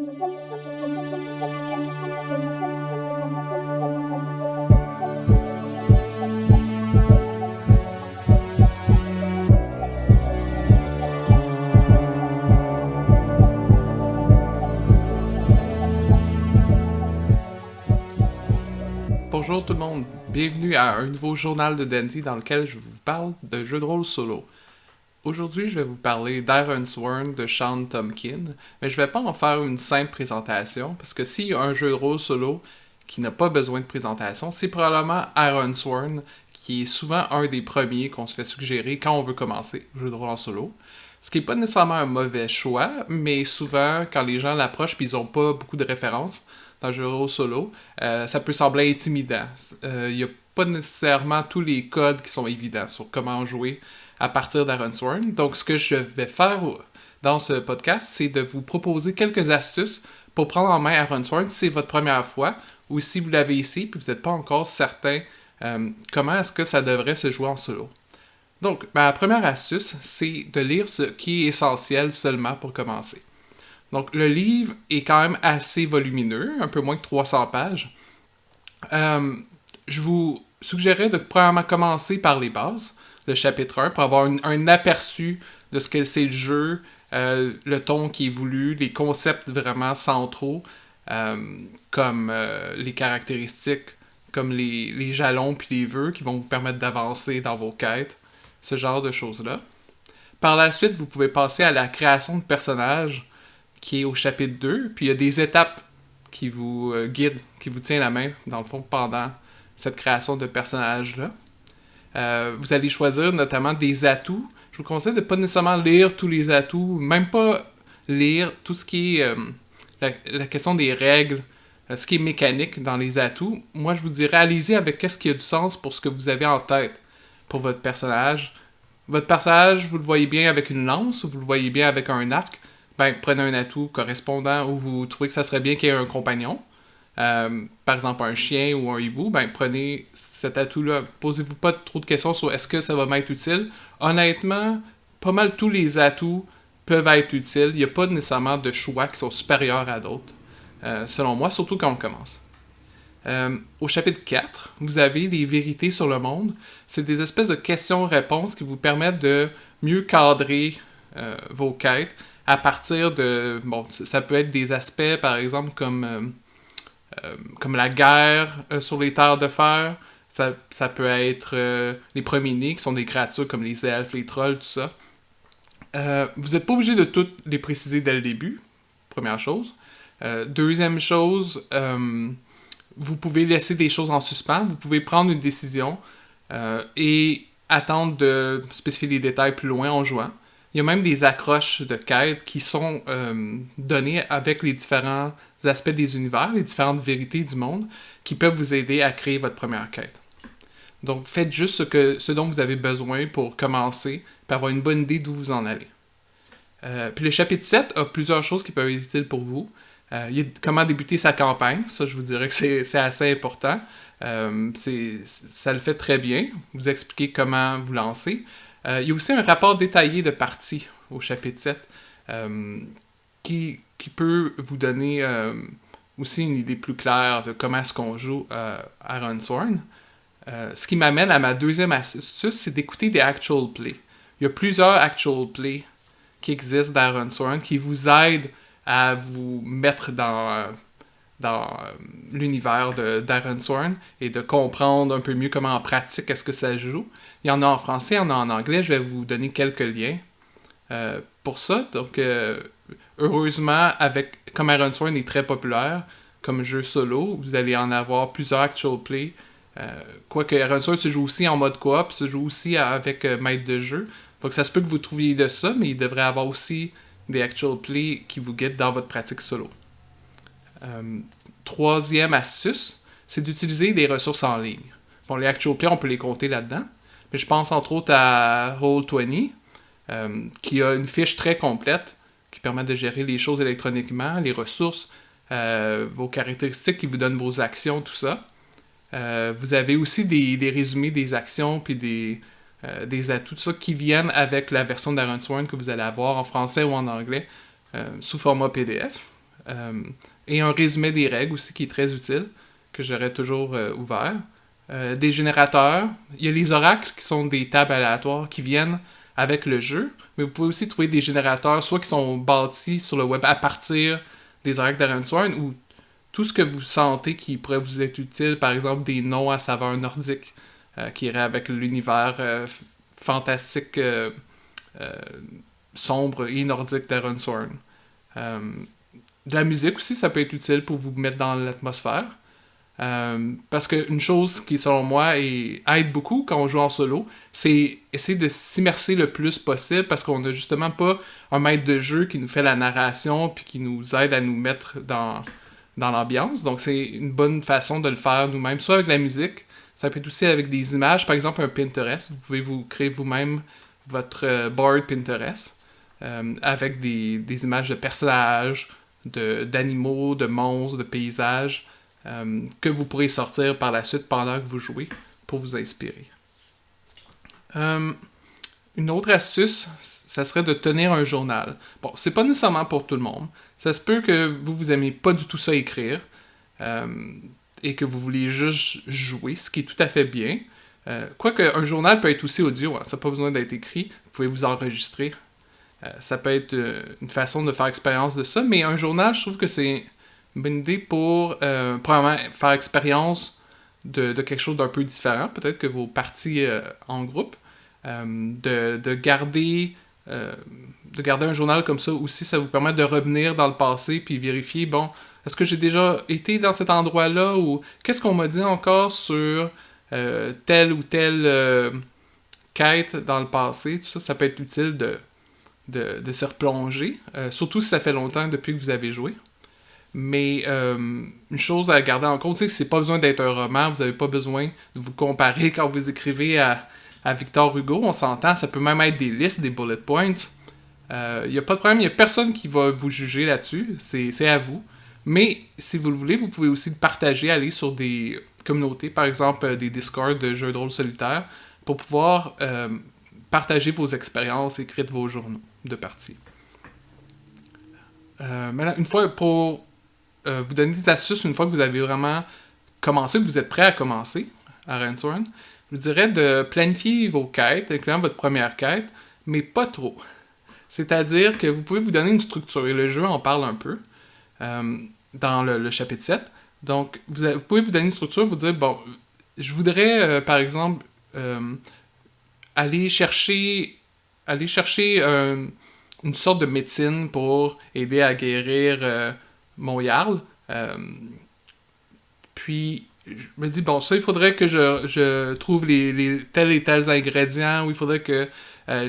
Bonjour tout le monde, bienvenue à un nouveau journal de D&D dans lequel je vous parle de jeux de rôle solo. Aujourd'hui, je vais vous parler d'Ironsworn de Sean Tomkin, mais je vais pas en faire une simple présentation, parce que s'il y a un jeu de rôle solo qui n'a pas besoin de présentation, c'est probablement Ironsworn, qui est souvent un des premiers qu'on se fait suggérer quand on veut commencer le jeu de rôle en solo. Ce qui n'est pas nécessairement un mauvais choix, mais souvent, quand les gens l'approchent et ils n'ont pas beaucoup de références dans le jeu de rôle solo, ça peut sembler intimidant. Il n'y a pas nécessairement tous les codes qui sont évidents sur comment jouer à partir d'Ironsworn. Donc, ce que je vais faire dans ce podcast, c'est de vous proposer quelques astuces pour prendre en main Ironsworn si c'est votre première fois ou si vous l'avez ici et vous n'êtes pas encore certain comment est-ce que ça devrait se jouer en solo. Donc, ma première astuce, c'est de lire ce qui est essentiel seulement pour commencer. Donc, le livre est quand même assez volumineux, un peu moins que 300 pages. Je vous suggérerais de premièrement commencer par les bases, le chapitre 1, pour avoir un aperçu de ce que c'est le jeu, le ton qui est voulu, les concepts vraiment centraux, comme les caractéristiques, comme les jalons puis les vœux qui vont vous permettre d'avancer dans vos quêtes, ce genre de choses-là. Par la suite, vous pouvez passer à la création de personnages, qui est au chapitre 2, puis il y a des étapes qui vous guident, qui vous tiennent la main, dans le fond, pendant cette création de personnages-là. Vous allez choisir notamment des atouts. Je vous conseille de ne pas nécessairement lire tous les atouts, même pas lire tout ce qui est la question des règles, ce qui est mécanique dans les atouts. Moi, je vous dirais, allez-y avec qu'est-ce qui a du sens pour ce que vous avez en tête pour votre personnage. Votre personnage, vous le voyez bien avec une lance ou vous le voyez bien avec un arc. Ben, prenez un atout correspondant où vous trouvez que ça serait bien qu'il y ait un compagnon. Par exemple, un chien ou un hibou. Ben, prenez cet atout-là. Posez-vous pas trop de questions sur est-ce que ça va m'être utile. Honnêtement, pas mal tous les atouts peuvent être utiles. Il n'y a pas nécessairement de choix qui sont supérieurs à d'autres, selon moi, surtout quand on commence. Au chapitre 4, vous avez les vérités sur le monde. C'est des espèces de questions-réponses qui vous permettent de mieux cadrer vos quêtes à partir de... Bon, ça peut être des aspects, par exemple, comme la guerre sur les terres de fer. Ça peut être les premiers-nés, qui sont des créatures comme les elfes, les trolls, tout ça. Vous n'êtes pas obligé de toutes les préciser dès le début, première chose. Deuxième chose, vous pouvez laisser des choses en suspens. Vous pouvez prendre une décision et attendre de spécifier les détails plus loin en jouant. Il y a même des accroches de quêtes qui sont données avec les différents aspects des univers, les différentes vérités du monde, qui peuvent vous aider à créer votre première quête. Donc, faites juste ce dont vous avez besoin pour commencer, pour avoir une bonne idée d'où vous en allez. Puis le chapitre 7 a plusieurs choses qui peuvent être utiles pour vous. Il y a comment débuter sa campagne, ça je vous dirais que c'est assez important. Ça le fait très bien, vous expliquez comment vous lancer. Il y a aussi un rapport détaillé de partie au chapitre 7 qui peut vous donner aussi une idée plus claire de comment est-ce qu'on joue Ironsworn. Ce qui m'amène à ma deuxième astuce, c'est d'écouter des actual plays. Il y a plusieurs actual plays qui existent d'Ironsworn qui vous aident à vous mettre dans l'univers d'Ironsworn et de comprendre un peu mieux comment en pratique est-ce que ça joue. Il y en a en français, il y en a en anglais. Je vais vous donner quelques liens pour ça. Donc, heureusement, comme Ironsworn est très populaire comme jeu solo, vous allez en avoir plusieurs actual play. Quoique Ironsworn se joue aussi en mode coop, se joue aussi avec maître de jeu. Donc, ça se peut que vous trouviez de ça, mais il devrait avoir aussi des actual play qui vous guident dans votre pratique solo. Troisième astuce, c'est d'utiliser des ressources en ligne. Bon, les actual play, on peut les compter là-dedans, mais je pense entre autres à Roll20, qui a une fiche très complète qui permet de gérer les choses électroniquement, les ressources, vos caractéristiques qui vous donnent vos actions, tout ça. Vous avez aussi des résumés des actions puis des atouts, tout ça, qui viennent avec la version d'Ironsworn que vous allez avoir en français ou en anglais sous format PDF. et un résumé des règles aussi qui est très utile, que j'aurais toujours ouvert. Des générateurs. Il y a les oracles qui sont des tables aléatoires qui viennent avec le jeu, mais vous pouvez aussi trouver des générateurs, soit qui sont bâtis sur le web à partir des oracles d'Arensworn, ou tout ce que vous sentez qui pourrait vous être utile, par exemple des noms à saveur nordique, qui iraient avec l'univers fantastique, sombre et nordique d'Arensworn. De la musique aussi, ça peut être utile pour vous mettre dans l'atmosphère. Parce qu'une chose qui, selon moi, aide beaucoup quand on joue en solo, c'est essayer de s'immerser le plus possible parce qu'on n'a justement pas un maître de jeu qui nous fait la narration puis qui nous aide à nous mettre dans l'ambiance. Donc, c'est une bonne façon de le faire nous-mêmes, soit avec la musique, ça peut être aussi avec des images, par exemple un Pinterest. Vous pouvez vous créer vous-même votre board Pinterest avec des images de personnages, d'animaux, de monstres, de paysages. Que vous pourrez sortir par la suite pendant que vous jouez pour vous inspirer. Une autre astuce, ça serait de tenir un journal. Bon, c'est pas nécessairement pour tout le monde. Ça se peut que vous aimez pas du tout ça écrire et que vous voulez juste jouer, ce qui est tout à fait bien. Quoique un journal peut être aussi audio, hein, ça n'a pas besoin d'être écrit, vous pouvez vous enregistrer. Ça peut être une façon de faire expérience de ça, mais un journal, je trouve que c'est une bonne idée pour, premièrement, faire expérience de quelque chose d'un peu différent, peut-être que vos parties en groupe, de garder un journal comme ça aussi, ça vous permet de revenir dans le passé puis vérifier, bon, est-ce que j'ai déjà été dans cet endroit-là ou qu'est-ce qu'on m'a dit encore sur telle ou telle quête dans le passé. Tout ça, ça peut être utile de se replonger, surtout si ça fait longtemps depuis que vous avez joué. Mais une chose à garder en compte, c'est que c'est pas besoin d'être un roman, vous n'avez pas besoin de vous comparer quand vous écrivez à Victor Hugo, on s'entend, ça peut même être des listes, des bullet points. Il n'y a pas de problème, il n'y a personne qui va vous juger là-dessus, c'est à vous. Mais si vous le voulez, vous pouvez aussi le partager, aller sur des communautés, par exemple des Discord de jeux de rôle solitaires, pour pouvoir partager vos expériences, écrire vos journaux de partie. Maintenant, une fois pour vous donner des astuces, une fois que vous avez vraiment commencé, que vous êtes prêt à commencer à Arensworn, je vous dirais de planifier vos quêtes, incluant votre première quête, mais pas trop. C'est-à-dire que vous pouvez vous donner une structure, et le jeu en parle un peu dans le chapitre 7. Donc, vous pouvez vous donner une structure, vous dire, bon, je voudrais, par exemple, aller chercher une sorte de médecine pour aider à guérir mon Jarl. Puis, je me dis, bon, ça, il faudrait que je trouve les tels et tels ingrédients, ou il faudrait que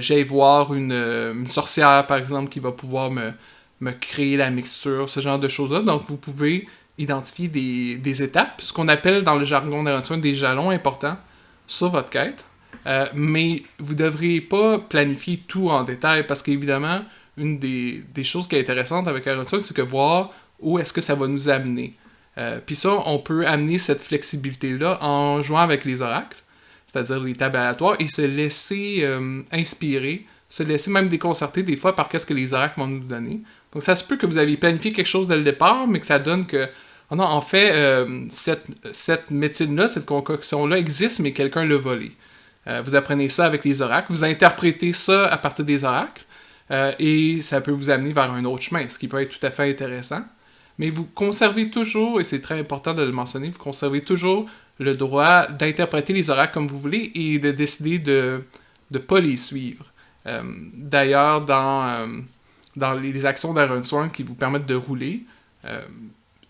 j'aille voir une sorcière, par exemple, qui va pouvoir me créer la mixture, ce genre de choses-là. Donc, vous pouvez identifier des étapes, ce qu'on appelle dans le jargon d'Arensworn des jalons importants sur votre quête. Mais vous ne devriez pas planifier tout en détail, parce qu'évidemment, une des choses qui est intéressante avec Arensworn, c'est que voir où est-ce que ça va nous amener. Puis ça, on peut amener cette flexibilité-là en jouant avec les oracles, c'est-à-dire les tables aléatoires, et se laisser inspirer, se laisser même déconcerter des fois par qu'est-ce que les oracles vont nous donner. Donc ça se peut que vous aviez planifié quelque chose dès le départ, mais que ça donne que, oh non, en fait, cette médecine-là, cette concoction-là existe, mais quelqu'un l'a volée. Vous apprenez ça avec les oracles, vous interprétez ça à partir des oracles, et ça peut vous amener vers un autre chemin, ce qui peut être tout à fait intéressant. Mais vous conservez toujours, et c'est très important de le mentionner, vous conservez toujours le droit d'interpréter les oracles comme vous voulez et de décider de ne pas les suivre. D'ailleurs, dans les actions d'Arensworn qui vous permettent de rouler,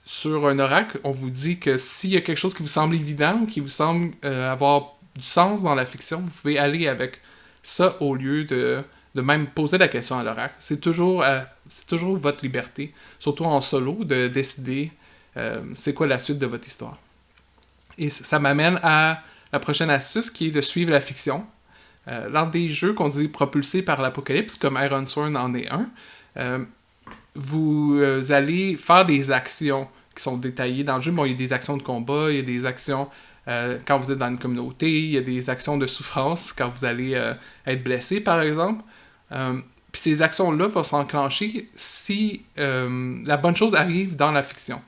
sur un oracle, on vous dit que s'il y a quelque chose qui vous semble évident ou qui vous semble avoir du sens dans la fiction, vous pouvez aller avec ça au lieu de même poser la question à l'oracle. C'est toujours votre liberté, surtout en solo, de décider c'est quoi la suite de votre histoire. Et ça m'amène à la prochaine astuce qui est de suivre la fiction. Dans des jeux qu'on dit propulsés par l'apocalypse, comme Arensworn en est un, vous allez faire des actions qui sont détaillées dans le jeu. Bon, il y a des actions de combat, il y a des actions quand vous êtes dans une communauté, il y a des actions de souffrance quand vous allez être blessé, par exemple. Puis ces actions-là vont s'enclencher si la bonne chose arrive dans la fiction.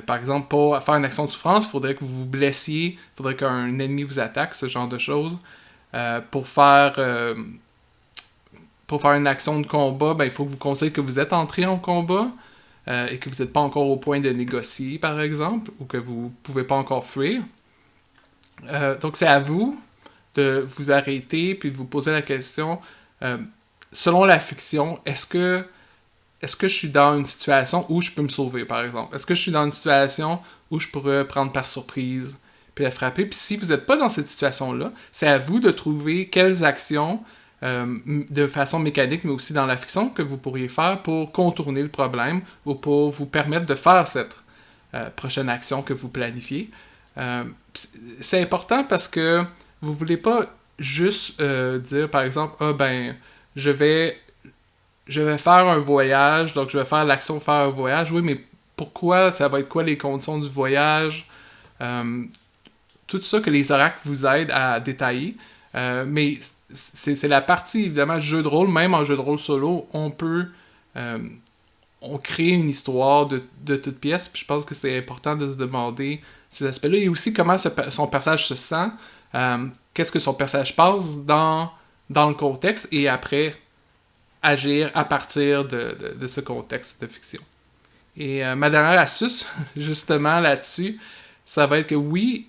Par exemple, pour faire une action de souffrance, il faudrait que vous vous blessiez, il faudrait qu'un ennemi vous attaque, ce genre de choses. Pour faire une action de combat, ben, il faut que vous considérez que vous êtes entré en combat et que vous n'êtes pas encore au point de négocier, par exemple, ou que vous ne pouvez pas encore fuir. Donc c'est à vous de vous arrêter puis de vous poser la question, selon la fiction, est-ce que je suis dans une situation où je peux me sauver, par exemple? Est-ce que je suis dans une situation où je pourrais prendre par surprise puis la frapper? Puis si vous n'êtes pas dans cette situation-là, c'est à vous de trouver quelles actions, de façon mécanique, mais aussi dans la fiction, que vous pourriez faire pour contourner le problème ou pour vous permettre de faire cette prochaine action que vous planifiez. C'est important parce que vous voulez pas juste dire, par exemple, ah ben, je vais faire un voyage, donc je vais faire l'action de faire un voyage. Oui, mais pourquoi? Ça va être quoi les conditions du voyage? Tout ça que les oracles vous aident à détailler. Mais c'est la partie, évidemment, jeu de rôle. Même en jeu de rôle solo, on peut... on crée une histoire de toute pièce. Puis je pense que c'est important de se demander ces aspects-là. Et aussi comment son personnage se sent. Qu'est-ce que son personnage passe dans le contexte. Et après, agir à partir de ce contexte de fiction. Et ma dernière astuce, justement là-dessus, ça va être que oui,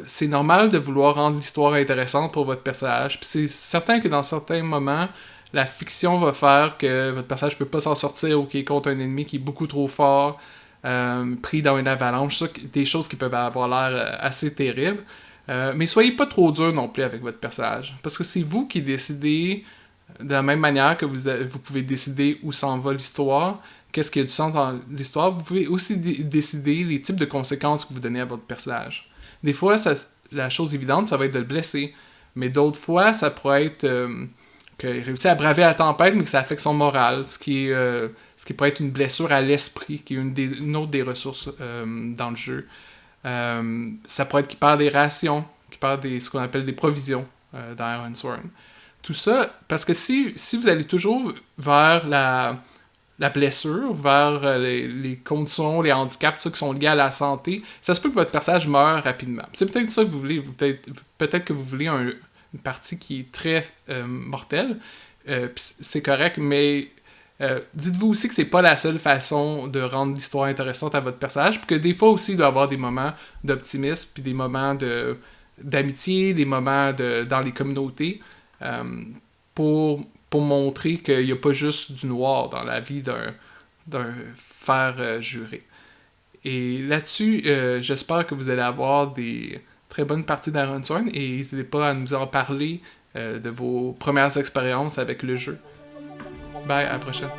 c'est normal de vouloir rendre l'histoire intéressante pour votre personnage. Puis c'est certain que dans certains moments, la fiction va faire que votre personnage ne peut pas s'en sortir ou qu'il est contre un ennemi qui est beaucoup trop fort, pris dans une avalanche, des choses qui peuvent avoir l'air assez terribles. Mais soyez pas trop dur non plus avec votre personnage. Parce que c'est vous qui décidez, de la même manière que vous pouvez décider où s'en va l'histoire, qu'est-ce qui a du sens dans l'histoire, vous pouvez aussi décider les types de conséquences que vous donnez à votre personnage. Des fois, la chose évidente, ça va être de le blesser. Mais d'autres fois, ça pourrait être qu'il réussit à braver la tempête, mais que ça affecte son moral, ce qui pourrait être une blessure à l'esprit, qui est une autre des ressources dans le jeu. Ça pourrait être qu'il perd des rations, qu'il perd ce qu'on appelle des provisions dans Ironsworn. Tout ça, parce que si vous allez toujours vers la blessure, vers les conditions, les handicaps, ceux qui sont liés à la santé, ça se peut que votre personnage meure rapidement. C'est peut-être ça que vous voulez. Peut-être que vous voulez une partie qui est très mortelle. C'est correct, mais dites-vous aussi que c'est pas la seule façon de rendre l'histoire intéressante à votre personnage, puis que des fois aussi, il doit y avoir des moments d'optimisme, puis des moments d'amitié, des moments dans les communautés, pour montrer qu'il n'y a pas juste du noir dans la vie d'un fer juré. Et là-dessus, j'espère que vous allez avoir des très bonnes parties d'Ironsworn et n'hésitez pas à nous en parler de vos premières expériences avec le jeu. Bye, à la prochaine.